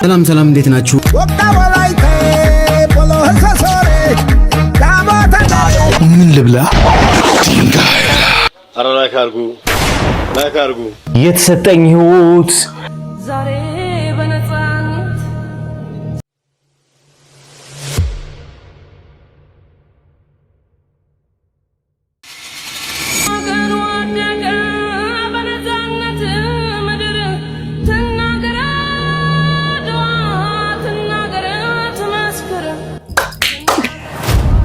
ሰላም ሰላም፣ እንዴት ናችሁ? ምን ልብላ? ላይክ አርጉ። የተሰጠኝ ህይወት ዛሬ በነፃነት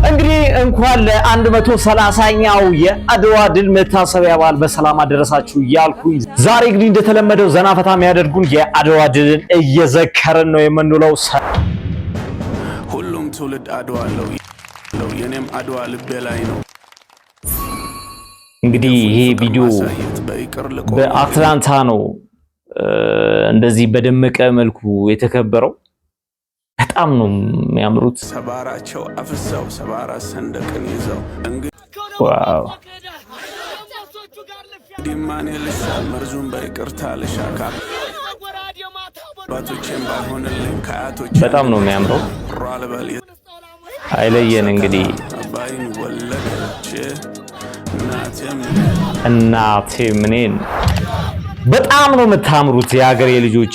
እንግዲህ እንኳን ለ130ኛው የአድዋ ድል መታሰቢያ በዓል በሰላም አደረሳችሁ እያልኩኝ ዛሬ እንግዲህ እንደተለመደው ዘና ፈታ የሚያደርጉን የአድዋ ድልን እየዘከርን ነው የምንውለው። ሁሉም ትውልድ አድዋ አለው፣ የኔም አድዋ ልቤ ላይ ነው። እንግዲህ ይሄ ቪዲዮ በአትላንታ ነው እንደዚህ በደመቀ መልኩ የተከበረው። በጣም ነው የሚያምሩት። ሰባራቸው አፍሰው ሰባራ ሰንደቅን ይዘው ዋው ዲማን ልሻል መርዙን በይቅርታ ልሻካ ባቶቼም ባልሆንልኝ ከአያቶቼ በጣም ነው የሚያምረው። አይለየን እንግዲህ እናቴ ምኔን በጣም ነው የምታምሩት የሀገሬ ልጆች።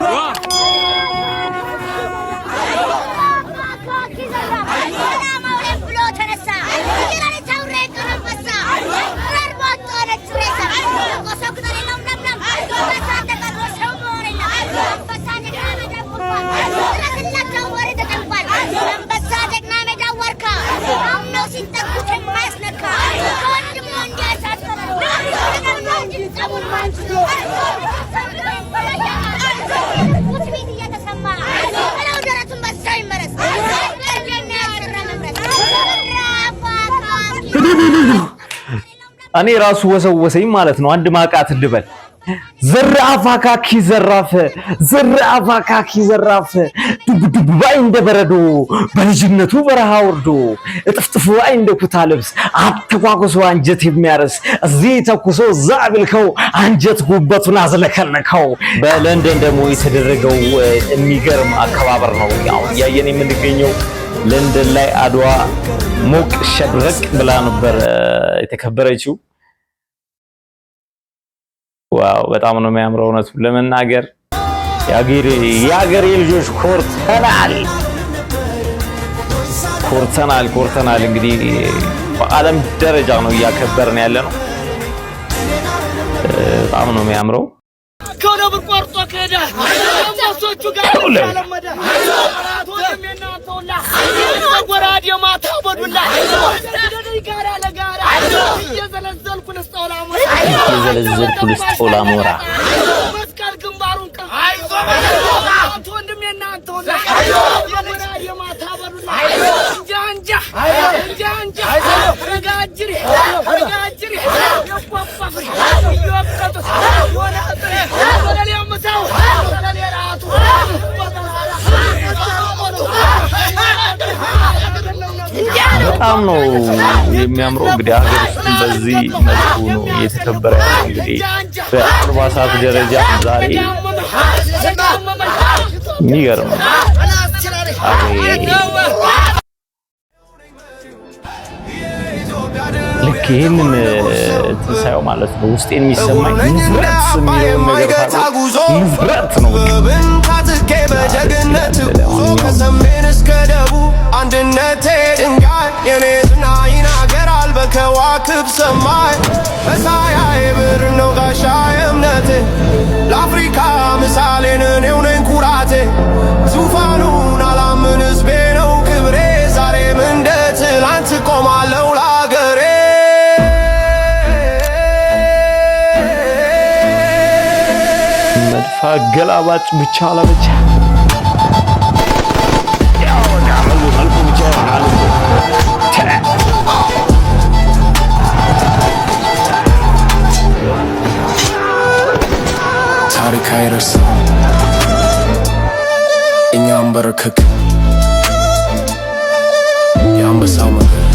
እኔ ራሱ ወሰወሰኝ ማለት ነው። አንድ ማቃት ልበል ዘራፍ አካኪ ዘራፍ ዘራፍ አካኪ ዘራፍ ዱብ ባይ እንደበረዶ በልጅነቱ በረሃ ወርዶ እጥፍጥፉ ባይ እንደ ኩታ ልብስ አተኳኩሶ አንጀት የሚያርስ እዚህ ተኩሶ ዛብልከው አንጀት ጉበቱን አዝለከለከው። በለንደን ደግሞ የተደረገው የሚገርም አከባበር ነው። ያው ያየን የምንገኘው ለንደን ላይ አድዋ ሞቅ ሸብረቅ ብላ ነበር የተከበረችው። ዋው በጣም ነው የሚያምረው። እውነቱን ለመናገር የአገሬ ልጆች ኮርተናል። እንግዲህ በዓለም ደረጃ ነው እያከበርን ያለ ነው። በጣም ነው የሚያምረው። ከነብር ቆርጦ ከሄደ አምባሶቹ ጋር ተለመደ ወደሚና ተውላ ወራዲ ማታ በዱላ ጋራ ለጋራ እየዘለዘልኩ ልስጦላ ሞራ መስቀል ግንባሩን ቀን አይዞ ወንድሜና ተውላ ወራዲ ማታ በዱላ ጃንጃ ረጋጅሪ የቆፋፍሪ ይወቀጡ በጣም ነው የሚያምረው። እንግዲህ ሀገር ውስጥ በዚህ መልኩ ነው እየተከበረ ያለው። እንግዲህ በአልባሳት ደረጃ ዛሬ የሚገርም ልክ ይህንን ትንሳኤው ማለት ነው ውስጥ የሚሰማኝ ንፍረት የሚለውን ነገር ንፍረት ነው። በጀግነት ጉዞ ከሰሜን እስከ ደቡብ አንድነቴ ድንጋይ የኔ ዝናይን አገራል በከዋክብ ሰማይ መሳያዬ ብር ነው ጋሻዬ እምነቴ ለአፍሪካ ምሳሌን እኔው ነኝ ኩራቴ ዙፋኑን አላምን ሕዝቤ ነው ክብሬ ዛሬም እንደ ትላንት ቆማለሁ ለአገሬ መድፋ ገላባጭ ብቻ ለብቻ ታሪክ አይረሳም እኛም በረከክ የአንበሳው መንገድ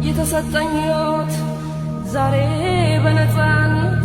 የተሰጠኝ ሕይወት ዛሬ በነፃነት